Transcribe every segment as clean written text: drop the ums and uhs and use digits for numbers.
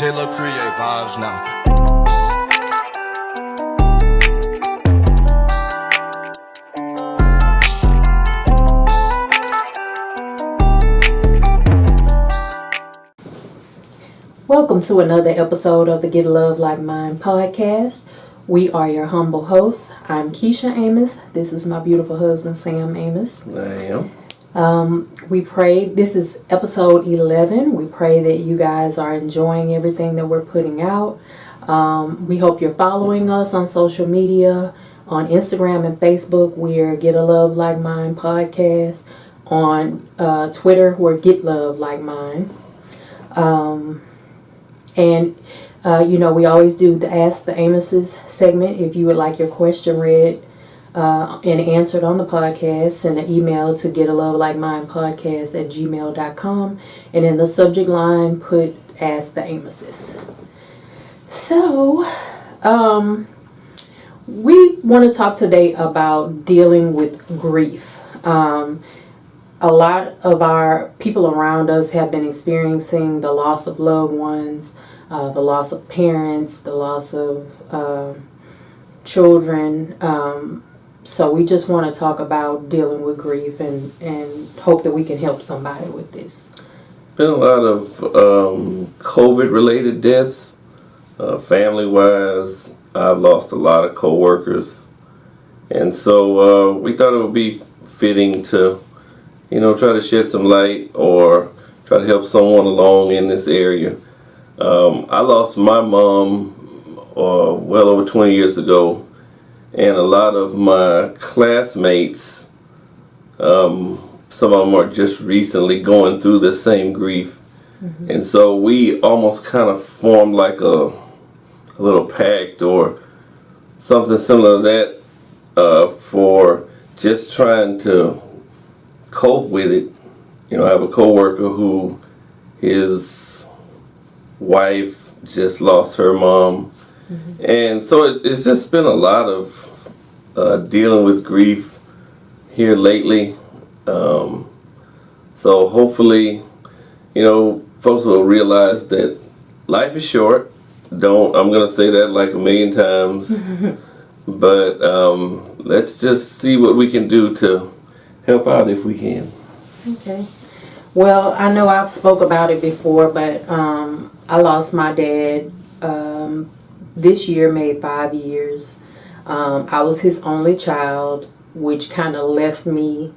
Killer create vibes now. Welcome to another episode of the Get Love Like Mine podcast. We are your humble hosts. I'm Keisha Amos. This is my beautiful husband, Sam Amos. I am. We pray, this is episode 11. We pray that you guys are enjoying everything that we're putting out. We hope you're following us on social media. On Instagram and Facebook, we're Get a Love Like Mine podcast. On Twitter, we're Get Love Like Mine. We always do the Ask the Amoses segment. If you would like your question read and answered on the podcast, send an email to getalovelikemindepodcast@gmail.com, and in the subject line, put Ask the Amoses. So, we want to talk today about dealing with grief. A lot of our people around us have been experiencing the loss of loved ones, the loss of parents, the loss of children. So we just want to talk about dealing with grief and hope that we can help somebody with this. Been a lot of COVID-related deaths. Family-wise, I've lost a lot of co-workers. And so we thought it would be fitting to try to shed some light or try to help someone along in this area. I lost my mom well over 20 years ago, and a lot of my classmates, some of them are just recently going through the same grief. Mm-hmm. And so we almost kind of formed like a little pact or something similar to that for just trying to cope with it. I have a coworker who his wife just lost her mom. Mm-hmm. And so it's just been a lot of dealing with grief here lately. So hopefully, folks will realize that life is short. I'm going to say that like a million times. But let's just see what we can do to help out if we can. Okay. Well, I know I've spoke about it before, but I lost my dad this year, made 5 years. I was his only child, which kind of left me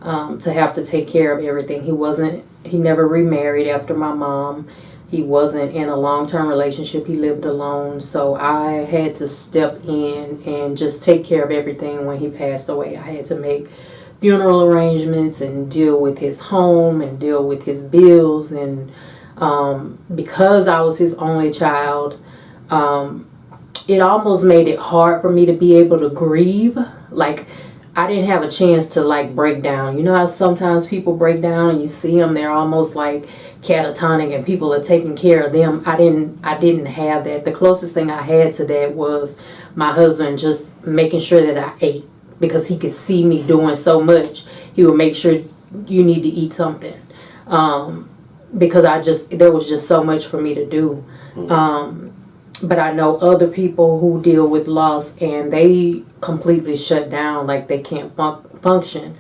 to have to take care of everything. He never remarried after my mom. He wasn't in a long-term relationship. He lived alone. So I had to step in and just take care of everything when he passed away. I had to make funeral arrangements and deal with his home and deal with his bills. And because I was his only child, it almost made it hard for me to be able to grieve. Like, I didn't have a chance to break down. You know how sometimes people break down and you see them, they're almost like catatonic and people are taking care of them. I didn't have that. The closest thing I had to that was my husband just making sure that I ate, because he could see me doing so much. He would make sure you need to eat something, because there was just so much for me to do. But I know other people who deal with loss and they completely shut down, like they can't function.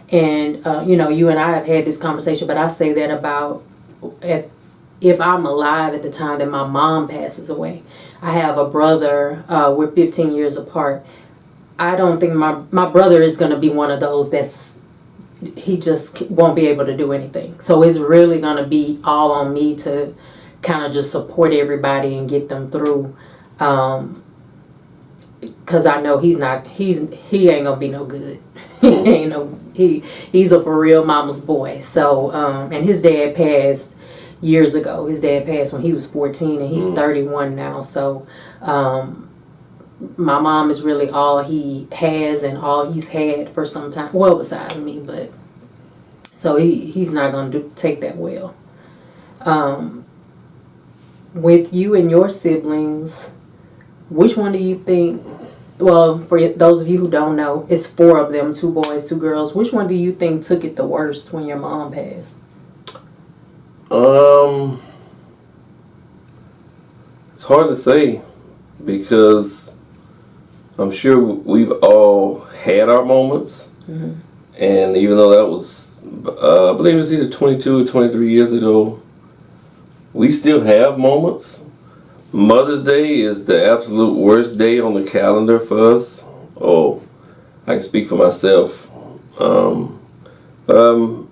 And, you and I have had this conversation, but I say that about if I'm alive at the time that my mom passes away. I have a brother, we're 15 years apart. I don't think my brother is going to be one of those he just won't be able to do anything. So it's really going to be all on me to kind of just support everybody and get them through. Because I know he ain't gonna be no good. He's a for real mama's boy. So and his dad passed years ago. His dad passed when he was 14 and he's 31 now. So my mom is really all he has and all he's had for some time. Well, besides me, but so he's not gonna take that well. With you and your siblings, which one do you think, well, for those of you who don't know, it's 4 of them, 2 boys, 2 girls. Which one do you think took it the worst when your mom passed? It's hard to say because I'm sure we've all had our moments. Mm-hmm. And even though that was, I believe it was either 22 or 23 years ago, we still have moments. Mother's Day is the absolute worst day on the calendar for us. Oh, I can speak for myself. But I'm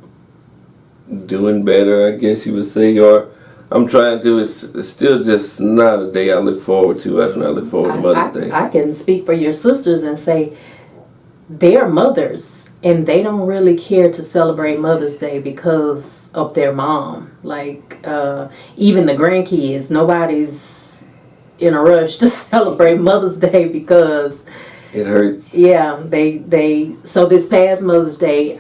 doing better, I guess you would say, or I'm trying to. It's still just not a day I look forward to. I do not look forward to Mother's Day. I can speak for your sisters and say they're mothers and they don't really care to celebrate Mother's Day because of their mom. Like, even the grandkids, nobody's in a rush to celebrate Mother's Day because it hurts. Yeah, so this past Mother's Day,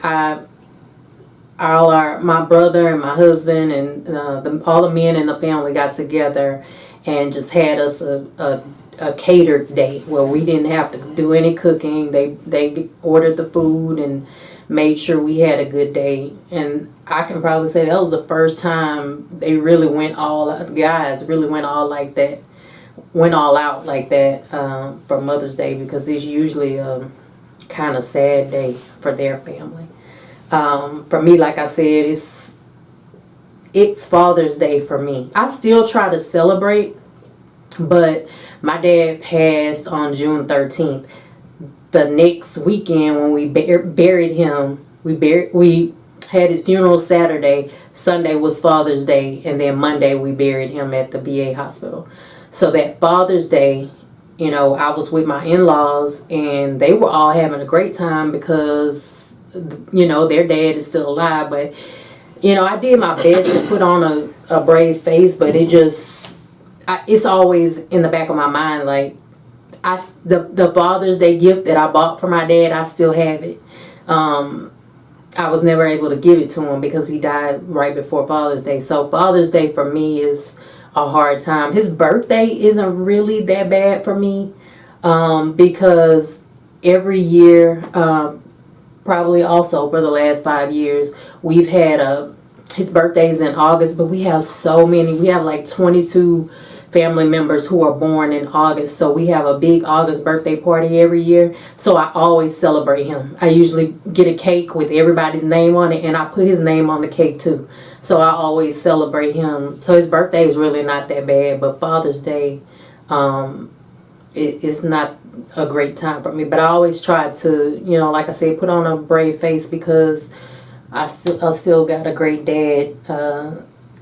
my brother and my husband and all the men in the family got together and just had us a catered day where we didn't have to do any cooking. They ordered the food and made sure we had a good day. And I can probably say that was the first time they really went all out. The guys really went all out like that for Mother's Day, because it's usually a kind of sad day for their family. For me, like I said, it's Father's Day for me. I still try to celebrate, but my dad passed on June 13th. The next weekend when we buried him, we had his funeral Saturday. Sunday was Father's Day, and then Monday we buried him at the VA hospital. So that Father's Day, I was with my in-laws, and they were all having a great time because, their dad is still alive. But, I did my best to put on a brave face, but it's always in the back of my mind, like, the Father's Day gift that I bought for my dad, I still have it. I was never able to give it to him because he died right before Father's Day. So Father's Day for me is a hard time. His birthday isn't really that bad for me because every year, probably also for the last 5 years, we've had his birthday's in August, but we have so many. We have like 22 family members who are born in August, so we have a big August birthday party every year. So I always celebrate him. I usually get a cake with everybody's name on it, and I put his name on the cake too. So I always celebrate him. So his birthday is really not that bad, but Father's Day, it's not a great time for me. But I always try to, like I said, put on a brave face because I still got a great dad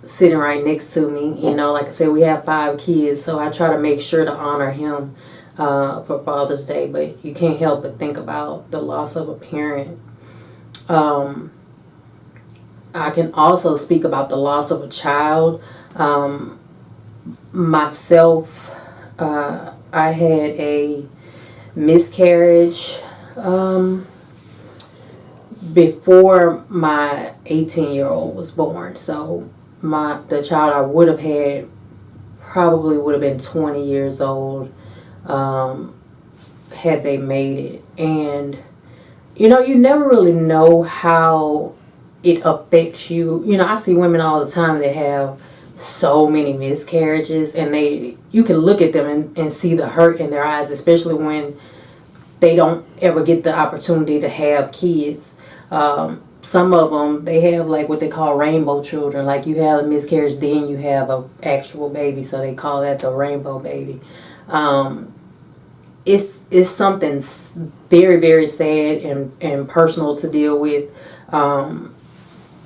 sitting right next to me. Like I said, we have 5 kids, so I try to make sure to honor him for Father's Day. But you can't help but think about the loss of a parent. I can also speak about the loss of a child. Myself, I had a miscarriage before my 18-year-old was born. So the child I would have had probably would have been 20 years old had they made it. And you never really know how it affects you. I see women all the time that have so many miscarriages, and you can look at them and see the hurt in their eyes, especially when they don't ever get the opportunity to have kids. Some of them, they have like what they call rainbow children. Like you have a miscarriage, then you have an actual baby, so they call that the rainbow baby. It's something very, very sad and personal to deal with.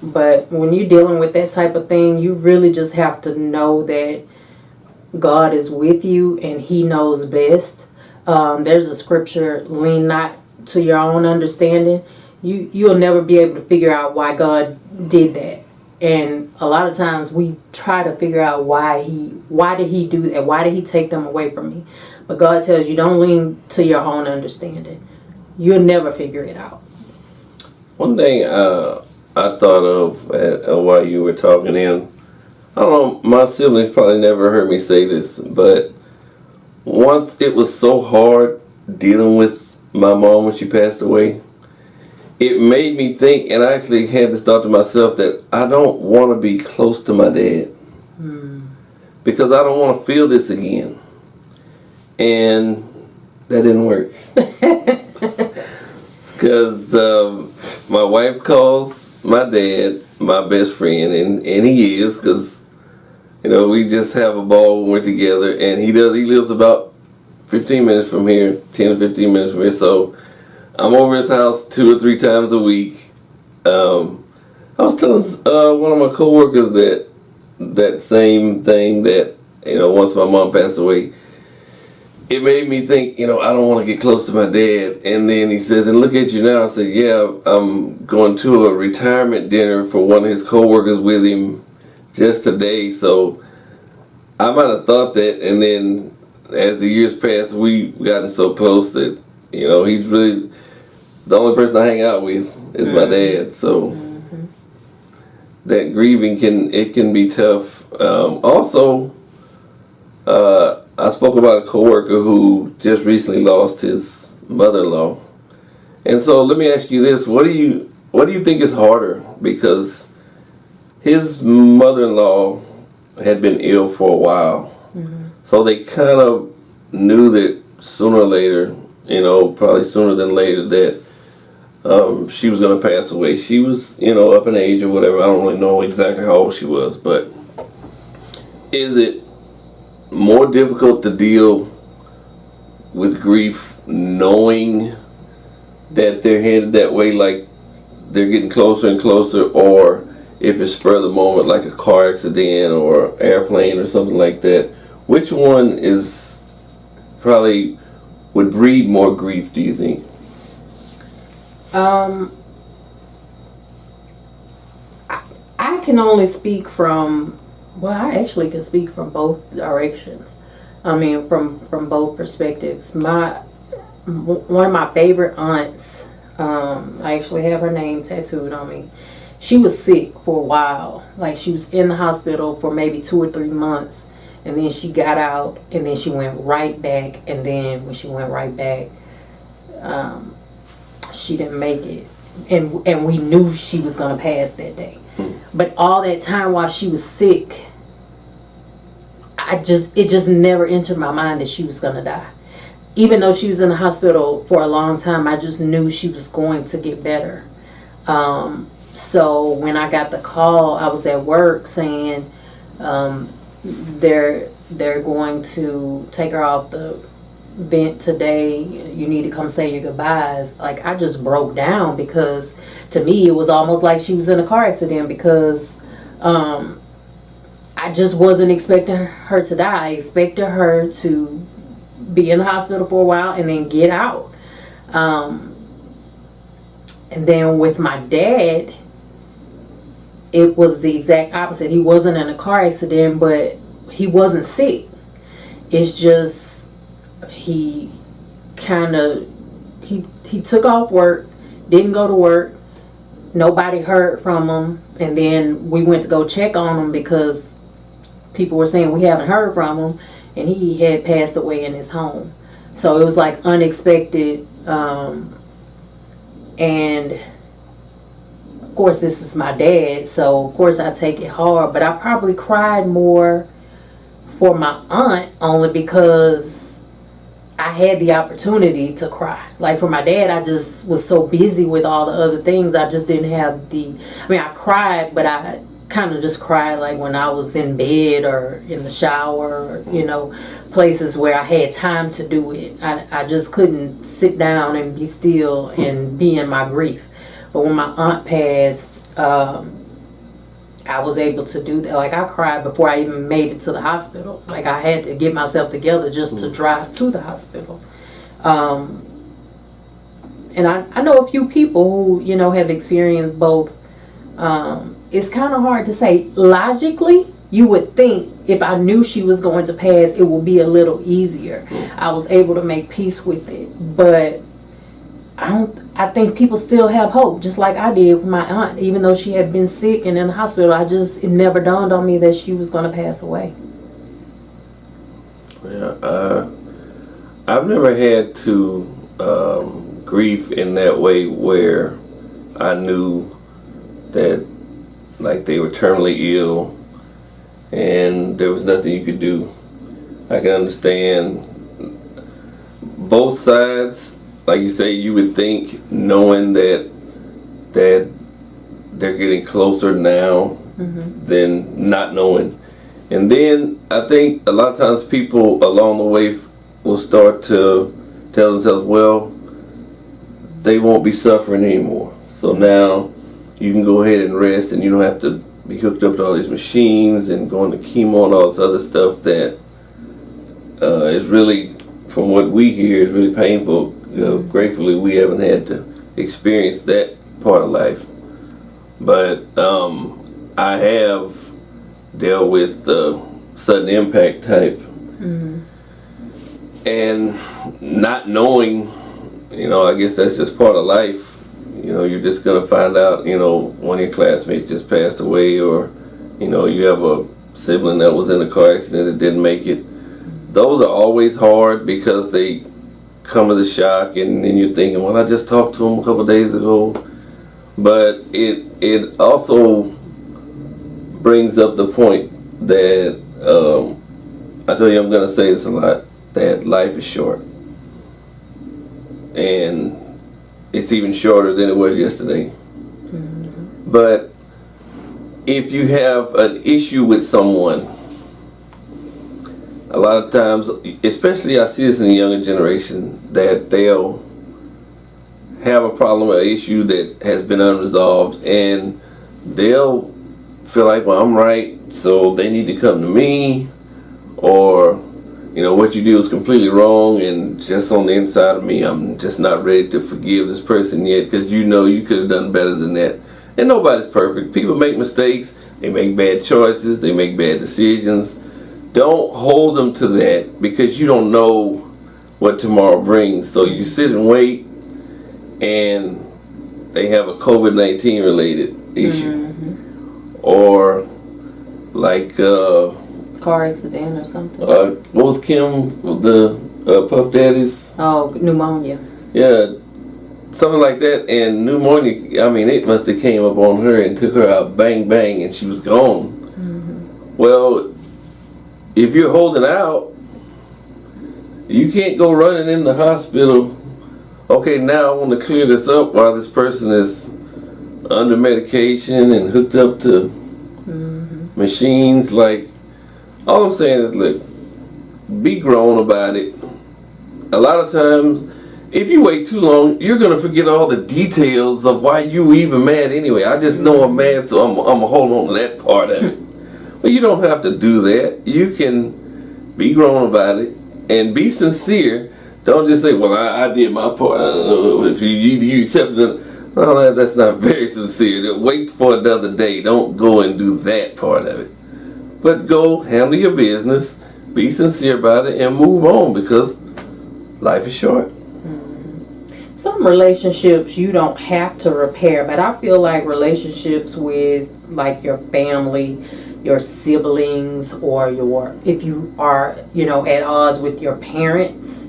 But when you're dealing with that type of thing, you really just have to know that God is with you and He knows best. There's a scripture, lean not to your own understanding. You'll never be able to figure out why God did that. And a lot of times we try to figure out why did He do that? Why did He take them away from me? But God tells you, don't lean to your own understanding. You'll never figure it out. One thing I thought of while you were talking in, I don't know, my siblings probably never heard me say this, but once it was so hard dealing with my mom when she passed away, it made me think, and I actually had this thought to myself, that I don't want to be close to my dad. because I don't want to feel this again. And that didn't work. Because my wife calls my dad my best friend, and he is, because, you know, we just have a ball when we're together, and he lives about 15 minutes from here, 10 to 15 minutes from here, so I'm over his house 2 or 3 times a week. I was telling one of my coworkers that same thing, that, you know, once my mom passed away, it made me think, you know, I don't want to get close to my dad. And then he says, and look at you now. I said, yeah, I'm going to a retirement dinner for one of his coworkers with him just today. So I might have thought that, and then as the years passed, we've gotten so close that, you know, he's really the only person I hang out with is my dad. So that grieving can be tough. Also, I spoke about a coworker who just recently lost his mother-in-law, and so let me ask you this: what do you think is harder? Because his mother-in-law had been ill for a while, so they kind of knew that sooner or later, you know, probably sooner than later, that she was going to pass away. She was, you know, up in age or whatever. I don't really know exactly how old she was, but is it more difficult to deal with grief knowing that they're headed that way, like they're getting closer and closer, or if it's spur of the moment, like a car accident or airplane or something like that? Which one is probably would breed more grief, do you think? I can only speak from, well, I actually can speak from both directions. I mean, from both perspectives. One of my favorite aunts, I actually have her name tattooed on me. She was sick for a while. Like, she was in the hospital for maybe 2 or 3 months, and then she got out, and then she went right back, and then when she went right back, she didn't make it, and we knew she was gonna pass that day. But all that time while she was sick, it just never entered my mind that she was gonna die. Even though she was in the hospital for a long time, I just knew she was going to get better. So when I got the call, I was at work saying they're going to take her off the vent today. You need to come say your goodbyes. Like, I just broke down, because to me it was almost like she was in a car accident, because I just wasn't expecting her to die. I expected her to be in the hospital for a while and then get out. And then with my dad, it was the exact opposite. He wasn't in a car accident, but he wasn't sick. It's just he took off work, didn't go to work, nobody heard from him, and then we went to go check on him because people were saying we haven't heard from him, and he had passed away in his home. So it was like unexpected, and of course this is my dad, so of course I take it hard, but I probably cried more for my aunt only because I had the opportunity to cry. Like, for my dad, I just was so busy with all the other things, I just didn't have I cried, but I kind of just cried like when I was in bed or in the shower, or, you know, places where I had time to do it. I just couldn't sit down and be still and be in my grief. But when my aunt passed, I was able to do that. Like, I cried before I even made it to the hospital. Like, I had to get myself together just to drive to the hospital. And I know a few people who, you know, have experienced both. It's kind of hard to say. Logically, you would think if I knew she was going to pass, it would be a little easier. I was able to make peace with it. But I think people still have hope, just like I did with my aunt. Even though she had been sick and in the hospital, it never dawned on me that she was going to pass away. Yeah, I've never had to grieve in that way where I knew that, like, they were terminally ill and there was nothing you could do. I can understand both sides. Like you say, you would think, knowing that they're getting closer now than not knowing. And then I think a lot of times people along the way will start to tell themselves, well, they won't be suffering anymore. So now you can go ahead and rest, and you don't have to be hooked up to all these machines and going to chemo and all this other stuff that is really, from what we hear, is really painful. Gratefully, we haven't had to experience that part of life. But I have dealt with sudden impact type. And not knowing, I guess that's just part of life. You're just going to find out, one of your classmates just passed away, or, you have a sibling that was in a car accident that didn't make it. Those are always hard because they come with a shock, and then you're thinking, well, I just talked to him a couple of days ago. But it also brings up the point that, I tell you, I'm going to say this a lot, that life is short. And it's even shorter than it was yesterday. But if you have an issue with someone, a lot of times, especially I see this in the younger generation, that they'll have a problem or issue that has been unresolved, and they'll feel like, well, I'm right, so they need to come to me, or what you do is completely wrong, and just on the inside of me, I'm just not ready to forgive this person yet, because you could have done better than that. And nobody's perfect. People make mistakes. They make bad choices. They make bad decisions. Don't hold them to that, because you don't know what tomorrow brings. So you sit and wait, and they have a COVID-19 related issue, or like car accident or something. What was Kim, the Puff Daddies? Oh, pneumonia. Yeah, something like that. And pneumonia, it must have came up on her and took her out, bang bang, and she was gone. Well, if you're holding out, you can't go running in the hospital. Okay, now I want to clear this up while this person is under medication and hooked up to machines. Like, all I'm saying is, look, be grown about it. A lot of times, if you wait too long, you're going to forget all the details of why you were even mad anyway. I just know I'm mad, so I'm going to hold on to that part of it. Well, you don't have to do that. You can be grown about it and be sincere. Don't just say, well, I did my part. If you accepted it. No, that's not very sincere. Wait for another day. Don't go and do that part of it. But go handle your business, be sincere about it, and move on, because life is short. Some relationships you don't have to repair, but I feel like relationships with like your family, your siblings, or if you are, at odds with your parents,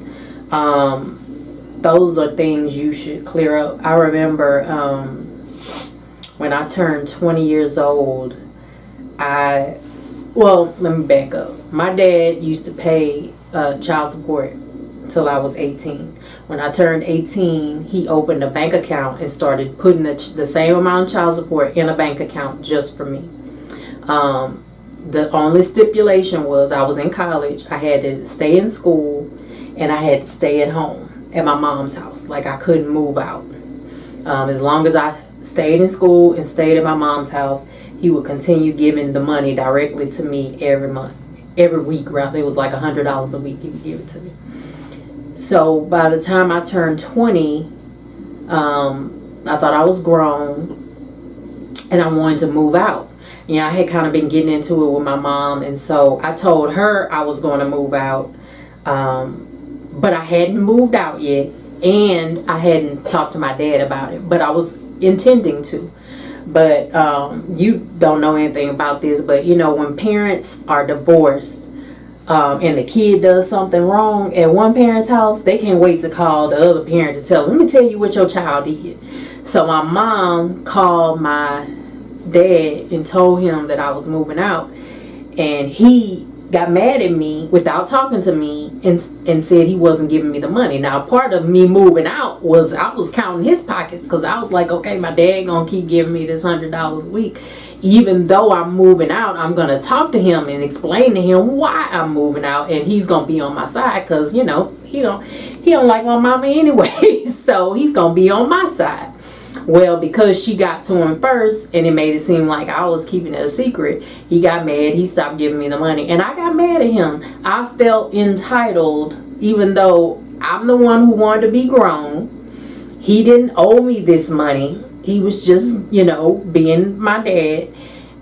those are things you should clear up. I remember when I turned 20 years old, let me back up. My dad used to pay child support till I was 18. When I turned 18, he opened a bank account and started putting the same amount of child support in a bank account just for me. The only stipulation was I was in college. I had to stay in school, and I had to stay at home at my mom's house. Like, I couldn't move out. As long as I stayed in school and stayed at my mom's house, he would continue giving the money directly to me every week. Rather, it was like $100 a week he would give it to me. So by the time I turned 20, I thought I was grown, and I wanted to move out. I had kind of been getting into it with my mom, and so I told her I was going to move out, but I hadn't moved out yet, and I hadn't talked to my dad about it, but I was intending to. But you don't know anything about this, but when parents are divorced, and the kid does something wrong at one parent's house, they can't wait to call the other parent to tell them, let me tell you what your child did. So my mom called my dad and told him that I was moving out, and he got mad at me without talking to me and said he wasn't giving me the money. Now, part of me moving out was I was counting his pockets, because I was like, okay, my dad gonna keep giving me this $100 a week. Even though I'm moving out, I'm gonna talk to him and explain to him why I'm moving out, and he's gonna be on my side, because he don't like my mama anyway. So he's gonna be on my side. Well, because she got to him first and it made it seem like I was keeping it a secret, he got mad. He stopped giving me the money, and I got mad at him. I felt entitled, even though I'm the one who wanted to be grown. He didn't owe me this money. He was just, being my dad.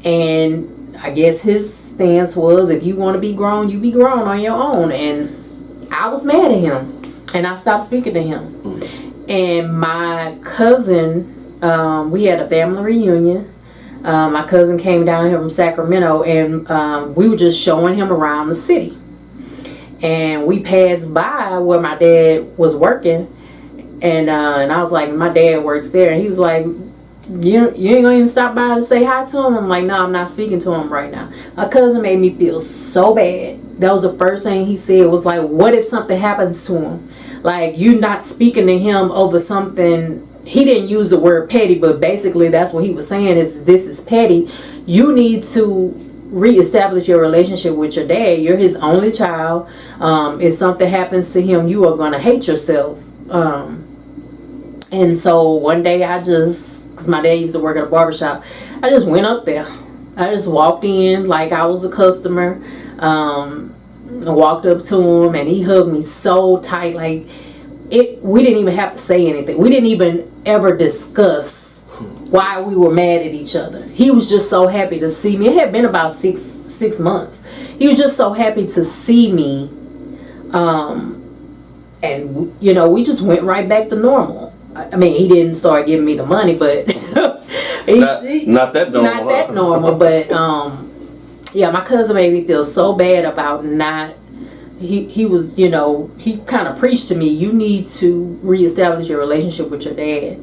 And I guess his stance was, if you want to be grown, you be grown on your own. And I was mad at him, and I stopped speaking to him. And my cousin, we had a family reunion. My cousin came down here from Sacramento, and we were just showing him around the city. And we passed by where my dad was working, and I was like, my dad works there. And he was like, you ain't gonna even stop by to say hi to him? I'm like, no, I'm not speaking to him right now. My cousin made me feel so bad. That was the first thing he said, was like, what if something happens to him? Like, you not speaking to him over something. He didn't use the word petty, but basically that's what he was saying, is this is petty. You need to reestablish your relationship with your dad. You're his only child. If something happens to him, you are going to hate yourself. And so one day because my dad used to work at a barbershop, I just went up there. I just walked in like I was a customer. I walked up to him, and he hugged me so tight. Like, we didn't even have to say anything. We didn't even ever discuss why we were mad at each other. He was just so happy to see me. It had been about six months. He was just so happy to see me. And we just went right back to normal. I mean, he didn't start giving me the money, but not that normal. Not that normal, but yeah, my cousin made me feel so bad about not. He was, he kind of preached to me, you need to reestablish your relationship with your dad,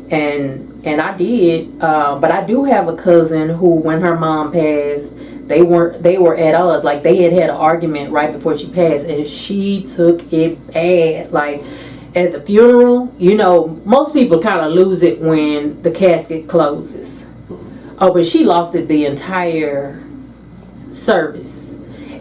and I did. But I do have a cousin who, when her mom passed, they were at odds. Like, they had an argument right before she passed, and she took it bad. Like, at the funeral, most people kind of lose it when the casket closes. Oh, but she lost it the entire service,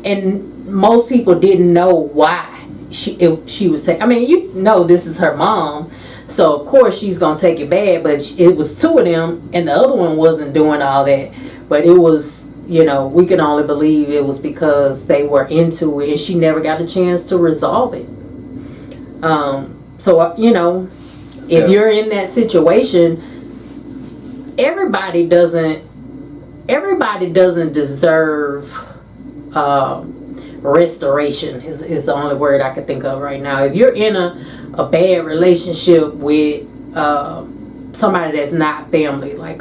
and most people didn't know why she was saying. I mean, this is her mom, so of course she's gonna take it bad. But it was two of them, and the other one wasn't doing all that. But it was, we can only believe it was because they were into it, and she never got a chance to resolve it. So if you're in that situation, everybody doesn't deserve restoration is the only word I can think of right now. If you're in a bad relationship with somebody that's not family, like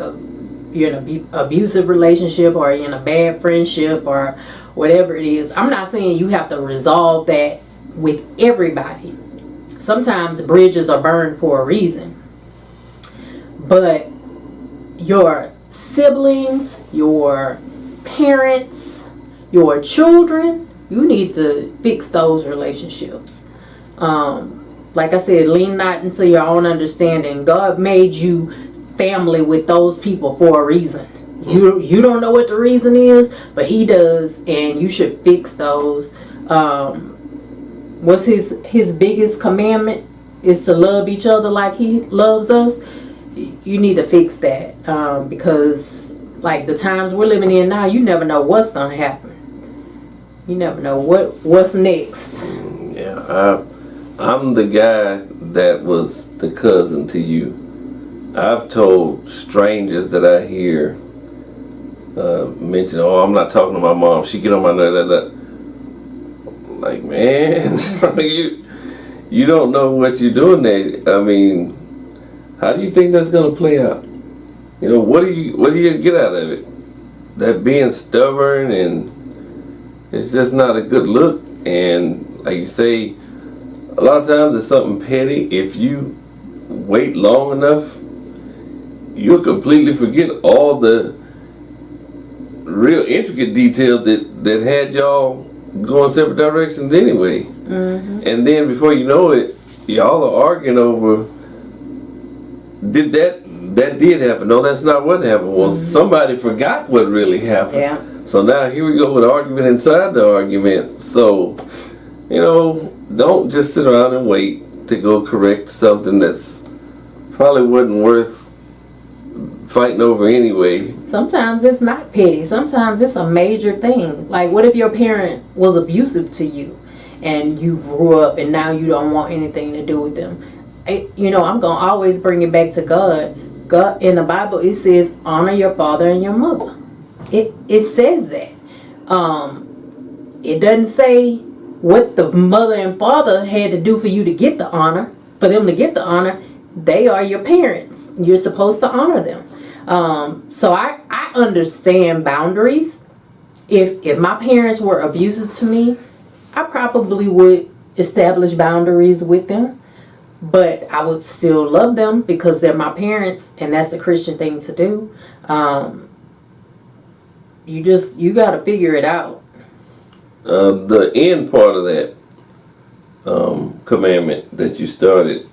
you're in an abusive relationship, or you're in a bad friendship, or whatever it is, I'm not saying you have to resolve that with everybody. Sometimes bridges are burned for a reason. But your siblings, your parents, your children, you need to fix those relationships. Like I said, lean not into your own understanding. God made you family with those people for a reason. You don't know what the reason is, but He does, and you should fix those. What's his biggest commandment is to love each other like He loves us. You need to fix that, because like the times we're living in now, you never know what's gonna happen. You never know what's next. Yeah, I'm the guy that was the cousin to you. I've told strangers that I hear mention, "Oh, I'm not talking to my mom. She get on my nerves." Like, man, you don't know what you're doing there. I mean, how do you think that's gonna play out? What do you get out of it? That being stubborn, and it's just not a good look. And like you say, a lot of times it's something petty. If you wait long enough, you'll completely forget all the real intricate details that had y'all going separate directions anyway. And then before you know it, y'all are arguing over, did that did happen? No, that's not what happened. Well, somebody forgot what really happened. Yeah. So now here we go with argument inside the argument. So, don't just sit around and wait to go correct something that's probably wasn't worth fighting over anyway. Sometimes it's not petty. Sometimes it's a major thing. Like, what if your parent was abusive to you and you grew up and now you don't want anything to do with them? I'm going to always bring it back to God. God, in the Bible, it says, honor your father and your mother. It says that. It doesn't say what the mother and father had to do for you to get the honor. For them to get the honor, they are your parents. You're supposed to honor them. So I understand boundaries. If my parents were abusive to me, I probably would establish boundaries with them. But I would still love them because they're my parents, and that's the Christian thing to do. You got to figure it out. The end part of that commandment that you started,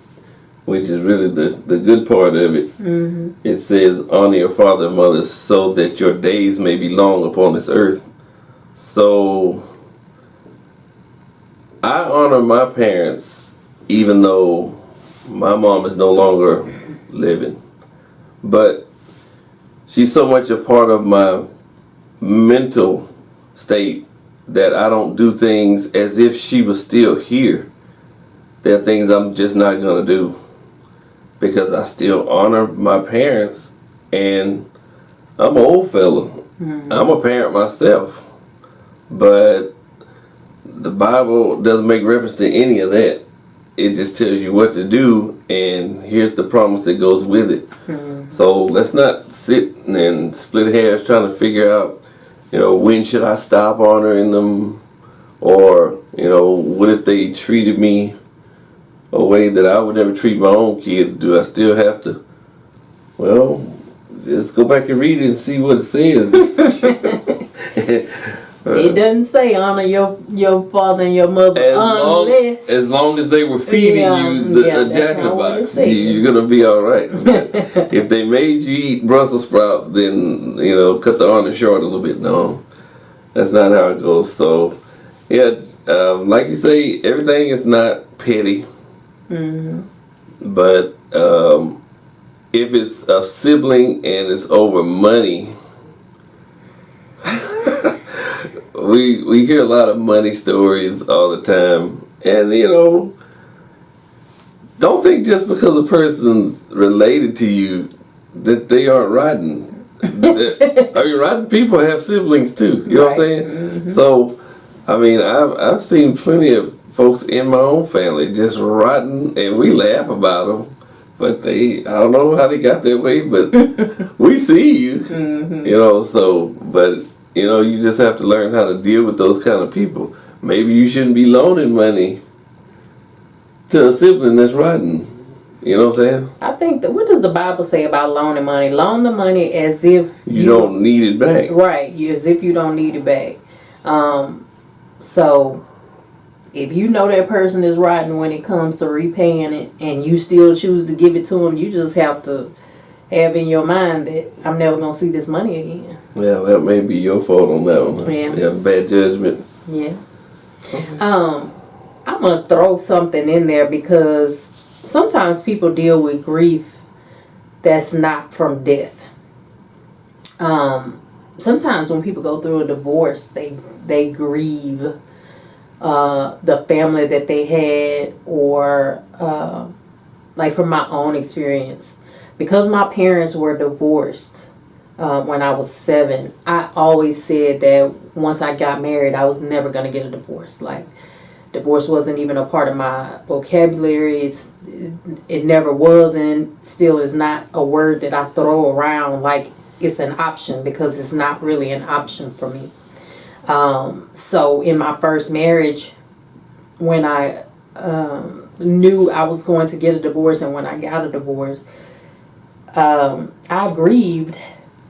which is really the good part of it, it says, honor your father and mother so that your days may be long upon this earth. So I honor my parents even though my mom is no longer living. But she's so much a part of my mental state that I don't do things as if she was still here. There are things I'm just not going to do because I still honor my parents, and I'm an old fella. I'm a parent myself, but the Bible doesn't make reference to any of that. It just tells you what to do, and here's the promise that goes with it. So let's not sit and split hairs trying to figure out, when should I stop honoring them, or what if they treated me a way that I would never treat my own kids? Do I still have to? Well, just go back and read it and see what it says. It doesn't say honor your father and your mother as long as they were feeding you a Jacobite, you're gonna be all right. If they made you eat Brussels sprouts, then cut the honor short a little bit. No, that's not how it goes. So, like you say, everything is not petty. But if it's a sibling and it's over money. We hear a lot of money stories all the time, and don't think just because a person's related to you that they aren't rotten. Rotten people have siblings too. You know what I'm saying? So, I've seen plenty of folks in my own family just rotten, and we laugh about them, but I don't know how they got that way, but we see you. But. You just have to learn how to deal with those kind of people. Maybe you shouldn't be loaning money to a sibling that's rotten. You know what I'm saying? I think what does the Bible say about loaning money? Loan the money as if you don't need it back. Right, as if you don't need it back. So if you know that person is rotten when it comes to repaying it, and you still choose to give it to them, you just have to have in your mind that I'm never going to see this money again. Yeah, that may be your fault on that one. Yeah. You have bad judgment. Yeah. I'm going to throw something in there because sometimes people deal with grief that's not from death. Sometimes when people go through a divorce, they grieve the family that they had, or like from my own experience. Because my parents were divorced when I was 7, I always said that once I got married, I was never going to get a divorce. Like, divorce wasn't even a part of my vocabulary. It never was, and still is not a word that I throw around like it's an option, because it's not really an option for me. So in my first marriage, when I knew I was going to get a divorce, and when I got a divorce, I grieved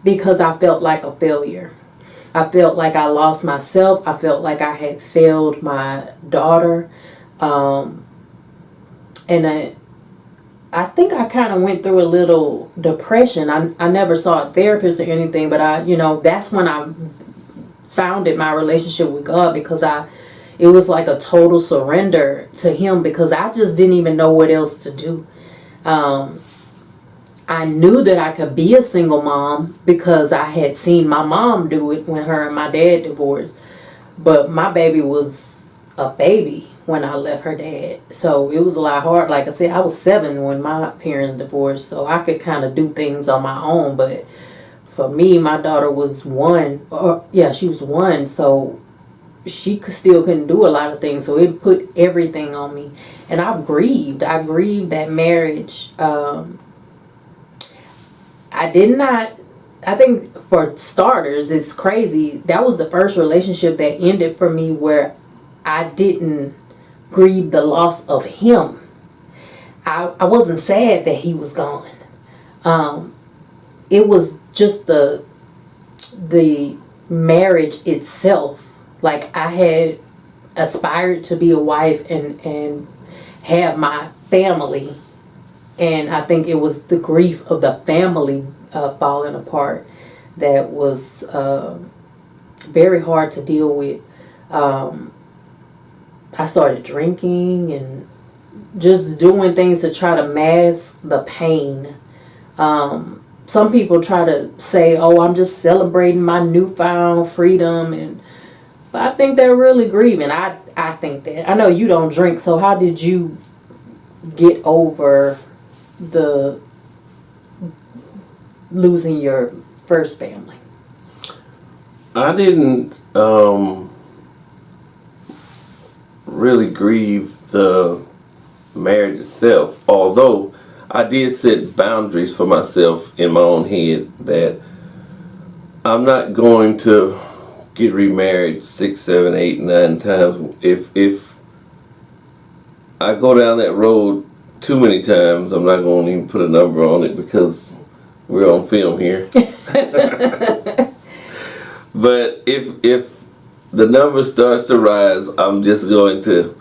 because I felt like a failure. I felt like I lost myself. I felt like I had failed my daughter. And I think I kind of went through a little depression. I never saw a therapist or anything, but that's when I founded my relationship with God, because it was like a total surrender to Him, because I just didn't even know what else to do. I knew that I could be a single mom because I had seen my mom do it when her and my dad divorced. But my baby was a baby when I left her dad. So it was a lot hard. Like I said, I was 7 when my parents divorced, so I could kind of do things on my own. But for me, my daughter was 1. She was 1, so she still couldn't do a lot of things. So it put everything on me. And I grieved. I grieved that marriage. I think, for starters, it's crazy. That was the first relationship that ended for me where I didn't grieve the loss of him. I wasn't sad that he was gone. It was just the marriage itself. Like, I had aspired to be a wife and have my family. And I think it was the grief of the family falling apart that was very hard to deal with. I started drinking and just doing things to try to mask the pain. Some people try to say, "Oh, I'm just celebrating my newfound freedom," but I think they're really grieving. I think that. I know you don't drink, so how did you get over the losing your first family? I didn't really grieve the marriage itself, although I did set boundaries for myself in my own head that I'm not going to get remarried 6, 7, 8, 9 times. If I go down that road too many times, I'm not going to even put a number on it because we're on film here. But if the number starts to rise, I'm just going to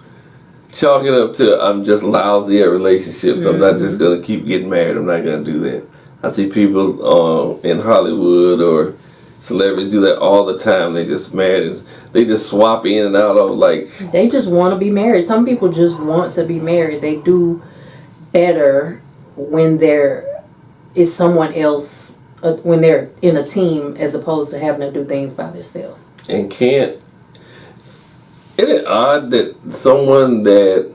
chalk it up to I'm just lousy at relationships. I'm not just going to keep getting married. I'm not going to do that. I see people in Hollywood or celebrities do that all the time. They just married and they just swap in and out of, like, they just want to be married. Some people just want to be married. They do better when there is someone else, when they're in a team, as opposed to having to do things by themselves. And isn't it odd that someone that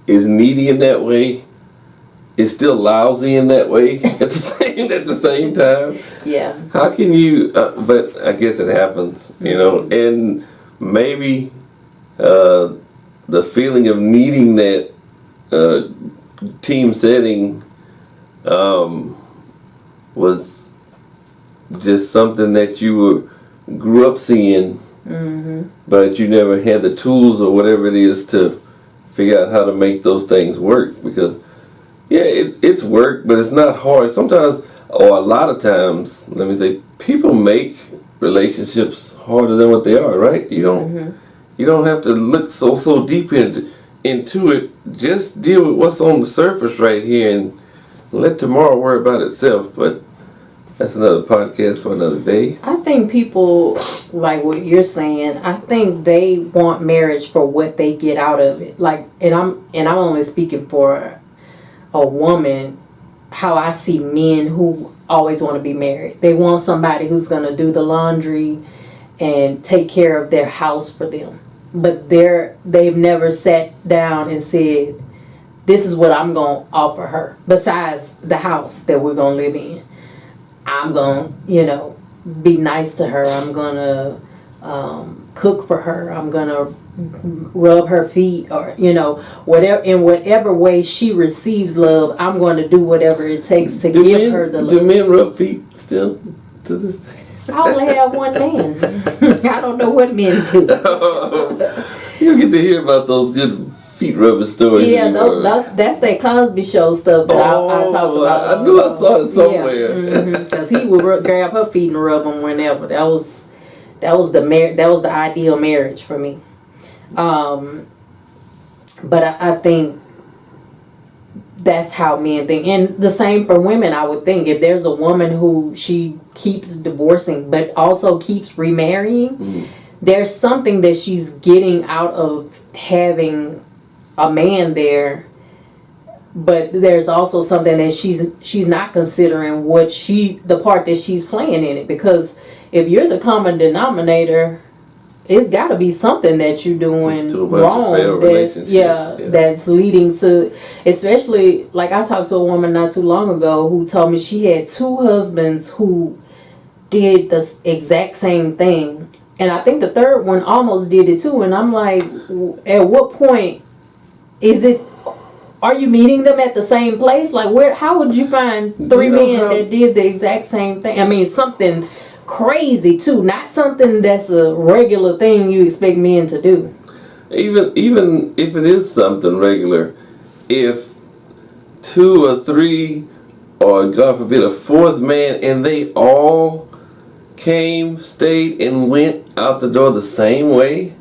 is needy in that way is still lousy in that way at the same time? Yeah. How can you? But I guess it happens, And maybe the feeling of needing that team setting was just something that you grew up seeing, but you never had the tools or whatever it is to figure out how to make those things work. Because it's work, but it's not hard. Sometimes, or a lot of times, let me say, people make relationships harder than what they are. Right? You don't have to look so deep into it. Just deal with what's on the surface right here and let tomorrow worry about itself. But that's another podcast for another day. I think people, like what you're saying, I think they want marriage for what they get out of it. Like, and I'm only speaking for a woman, how I see men who always want to be married. They want somebody who's going to do the laundry and take care of their house for them. But they've never sat down and said, this is what I'm going to offer her besides the house that we're going to live in. I'm going to, be nice to her. I'm going to cook for her. I'm going to rub her feet, or, whatever, in whatever way she receives love, I'm going to do whatever it takes to give her the love. Do men rub feet still to this day? I only have one man. I don't know what men do. You get to hear about those good feet rubbing stories. Yeah, that's that Cosby Show stuff that I talk about. I knew I saw it somewhere. Because he would grab her feet and rub them whenever. That was the ideal marriage for me. But I think that's how men think, and the same for women. I would think if there's a woman who she keeps divorcing but also keeps remarrying, there's something that she's getting out of having a man there. But there's also something that she's not considering the part that she's playing in it, because if you're the common denominator, it's got to be something that you're doing wrong. That's leading to, especially like I talked to a woman not too long ago who told me she had 2 husbands who did the exact same thing, and I think the third one almost did it too. And I'm like, at what point are you meeting them at the same place? Like, how would you find 3 men that did the exact same thing? I mean, something crazy too, not something that's a regular thing you expect men to do. Even if it is something regular, if 2 or 3, or God forbid a 4th man, and they all came, stayed, and went out the door the same way,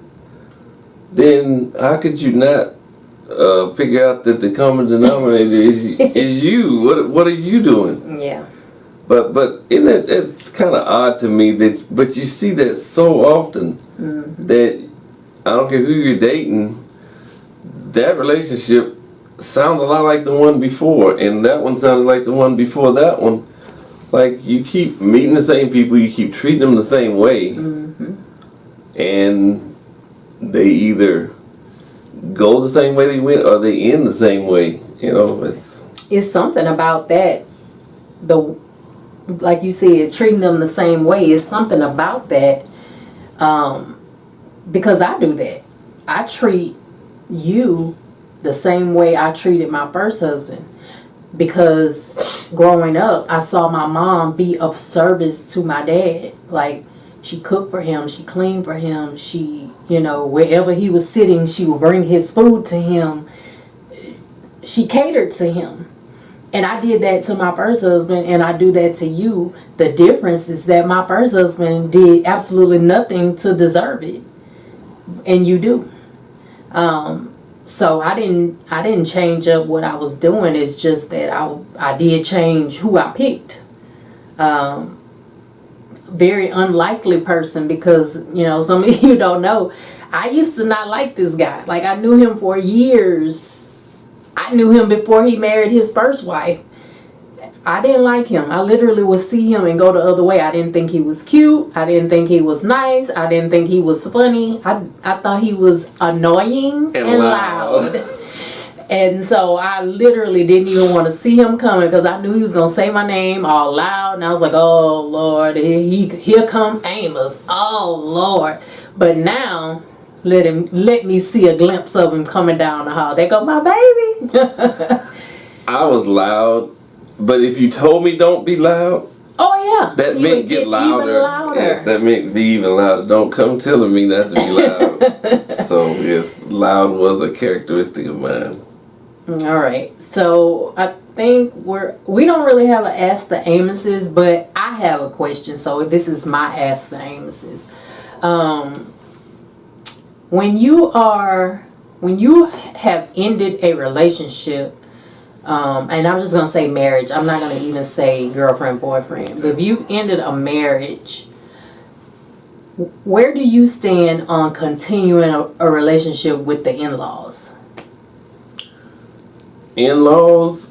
then how could you not figure out that the common denominator is you? What are you doing? Yeah. But it's kind of odd to me but you see that so often, that I don't care who you're dating, that relationship sounds a lot like the one before, and that one sounded like the one before that one. Like, you keep meeting the same people, you keep treating them the same way, and they either go the same way they went, or they end the same way. It's something about that. Like you said, treating them the same way is something about that. Because I do that. I treat you the same way I treated my first husband. Because growing up, I saw my mom be of service to my dad. Like, she cooked for him, she cleaned for him, she, wherever he was sitting, she would bring his food to him. She catered to him. And I did that to my first husband, and I do that to you. The difference is that my first husband did absolutely nothing to deserve it, and you do. So I didn't change up what I was doing. It's just that I did change who I picked. Very unlikely person, because some of you don't know, I used to not like this guy. Like, I knew him for years. I knew him before he married his first wife. I didn't like him. I literally would see him and go the other way. I didn't think he was cute. I didn't think he was nice. I didn't think he was funny. I thought he was annoying and loud. And so I literally didn't even want to see him coming, because I knew he was going to say my name all loud. And I was like, oh, Lord, here come Amos. Oh, Lord. But now, let me see a glimpse of him coming down the hall. There go my baby. I was loud, but if you told me don't be loud, oh yeah, that meant get louder. Even louder. Yes, that meant be even louder. Don't come telling me not to be loud. So yes, loud was a characteristic of mine. All right, so I think we don't really have an Ask the Amoses, but I have a question. So this is my Ask the Amoses. When you have ended a relationship, and I'm just going to say marriage, I'm not going to even say girlfriend, boyfriend, but if you ended a marriage, where do you stand on continuing a relationship with the in-laws? In-laws,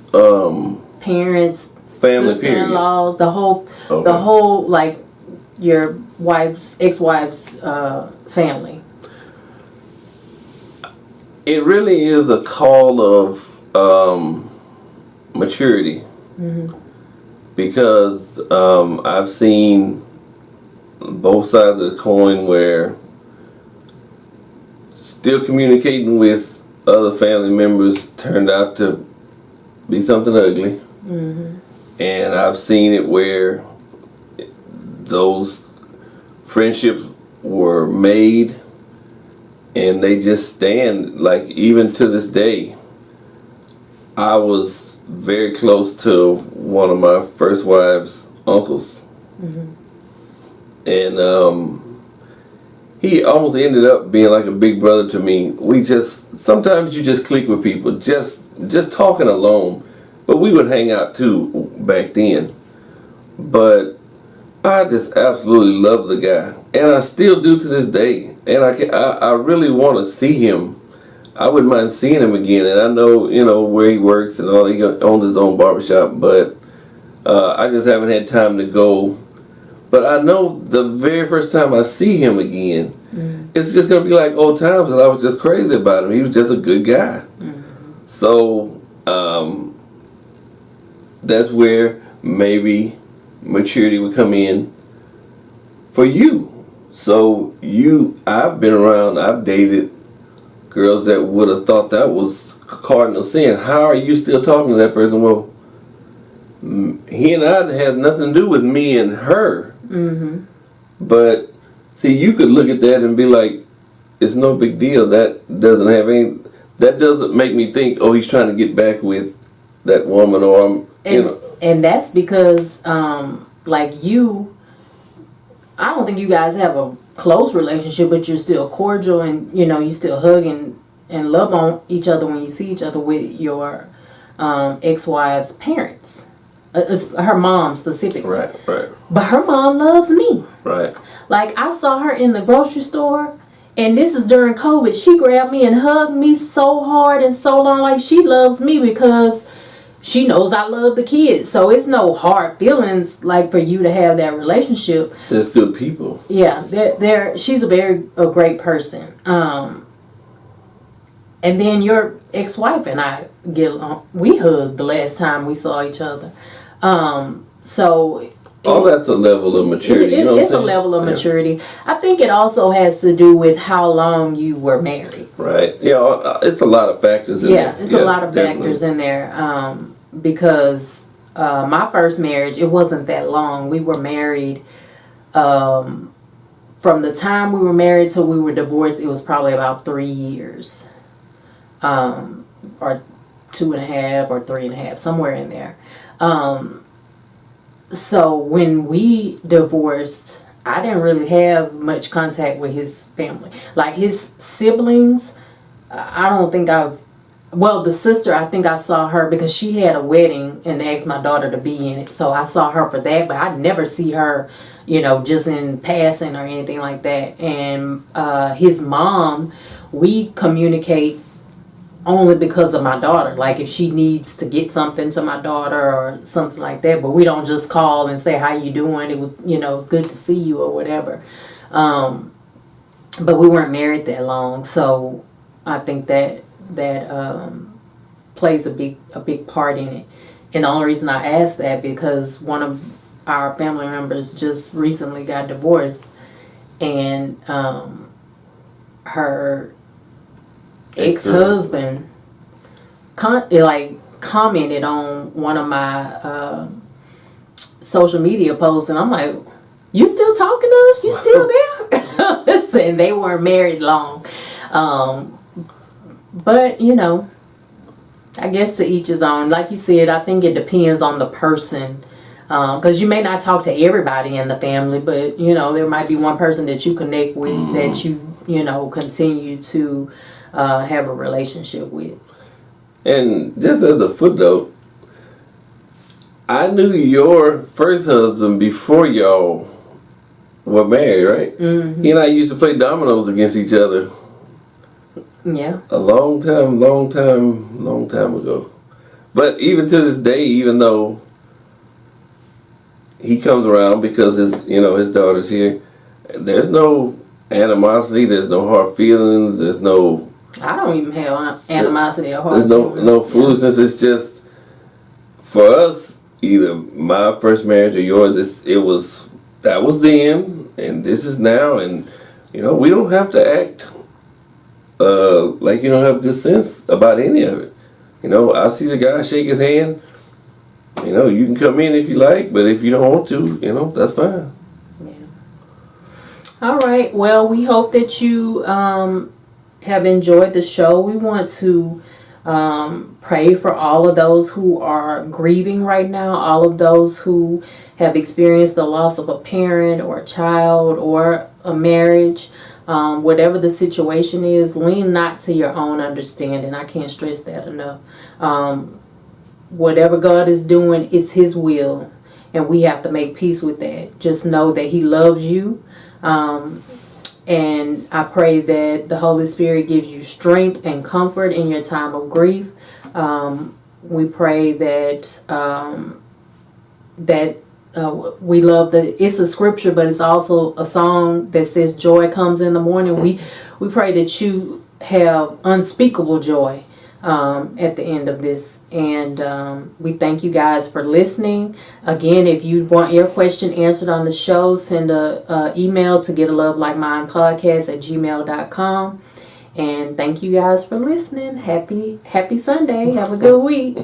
parents, family, sister-in-laws, the whole, like, your ex-wife's family. It really is a call of maturity, because I've seen both sides of the coin, where still communicating with other family members turned out to be something ugly. And I've seen it where those friendships were made and they just stand. Like, even to this day, I was very close to one of my first wife's uncles. And he almost ended up being like a big brother to me. Sometimes you just click with people, just talking alone. But we would hang out too back then. But I just absolutely love the guy, and I still do to this day. And I really want to see him. I wouldn't mind seeing him again. And I know, where he works and all. He owns his own barbershop, but I just haven't had time to go. But I know the very first time I see him again, it's just gonna be like old times. Because I was just crazy about him. He was just a good guy. So that's where maybe maturity would come in for you. So I've been around, I've dated girls that would have thought that was cardinal sin. How are you still talking to that person? Well, he and I had nothing to do with me and her. But see, you could look at that and be like, it's no big deal. That doesn't make me think, oh, he's trying to get back with that woman, or And that's because, like you, I don't think you guys have a close relationship, but you're still cordial, and you still hug and love on each other when you see each other with your ex-wife's parents, her mom specifically. Right. But her mom loves me. Right. Like, I saw her in the grocery store, and this is during COVID. She grabbed me and hugged me so hard and so long. Like, she loves me because she knows I love the kids. So it's no hard feelings like for you to have that relationship. There's good people. Yeah, she's a great person. And then your ex-wife and I we hugged the last time we saw each other. So that's a level of maturity. It's a level of maturity. I think it also has to do with how long you were married. Right. Yeah, it's a lot of factors in there. Yeah, it's a lot of factors in there. Because my first marriage, it wasn't that long. We were married, from the time we were married till we were divorced, it was probably about 3 years. Or 2.5 or 3.5, somewhere in there. So when we divorced, I didn't really have much contact with his family. Like, his siblings, I don't think the sister, I think I saw her because she had a wedding and asked my daughter to be in it. So I saw her for that, but I'd never see her, just in passing or anything like that. And his mom, we communicate only because of my daughter. Like, if she needs to get something to my daughter or something like that, but we don't just call and say, how you doing? It was, it's good to see you or whatever. But we weren't married that long. So I think that plays a big part in it. And the only reason I asked that because one of our family members just recently got divorced, and her ex-husband commented on one of my social media posts, and I'm like, you still talking to us? You still there? And they weren't married long. But, I guess to each his own. Like you said, I think it depends on the person. Because you may not talk to everybody in the family, but, there might be one person that you connect with that you continue to have a relationship with. And just as a footnote, I knew your first husband before y'all were married, right? Mm-hmm. He and I used to play dominoes against each other. Yeah. A long time ago. But even to this day, even though he comes around because his daughter's here, there's no animosity, there's no hard feelings, there's no... I don't even have animosity or hard feelings. There's no foolishness. It's just, for us, either my first marriage or yours, that was then, and this is now, and, we don't have to act like you don't have good sense about any of it. I see the guy shake his hand. You can come in if you like, but if you don't want to, that's fine. Yeah. All right. Well, we hope that you have enjoyed the show. We want to pray for all of those who are grieving right now, all of those who have experienced the loss of a parent or a child or a marriage. Whatever the situation is, lean not to your own understanding. I can't stress that enough. Whatever God is doing, it's His will, and we have to make peace with that. Just know that He loves you. And I pray that the Holy Spirit gives you strength and comfort in your time of grief. We pray that we love it's a scripture, but it's also a song that says joy comes in the morning. We pray that you have unspeakable joy at the end of this. And we thank you guys for listening. Again, if you want your question answered on the show, send a email to getalovelikemindepodcast@gmail.com. And thank you guys for listening. Happy Sunday. Have a good week.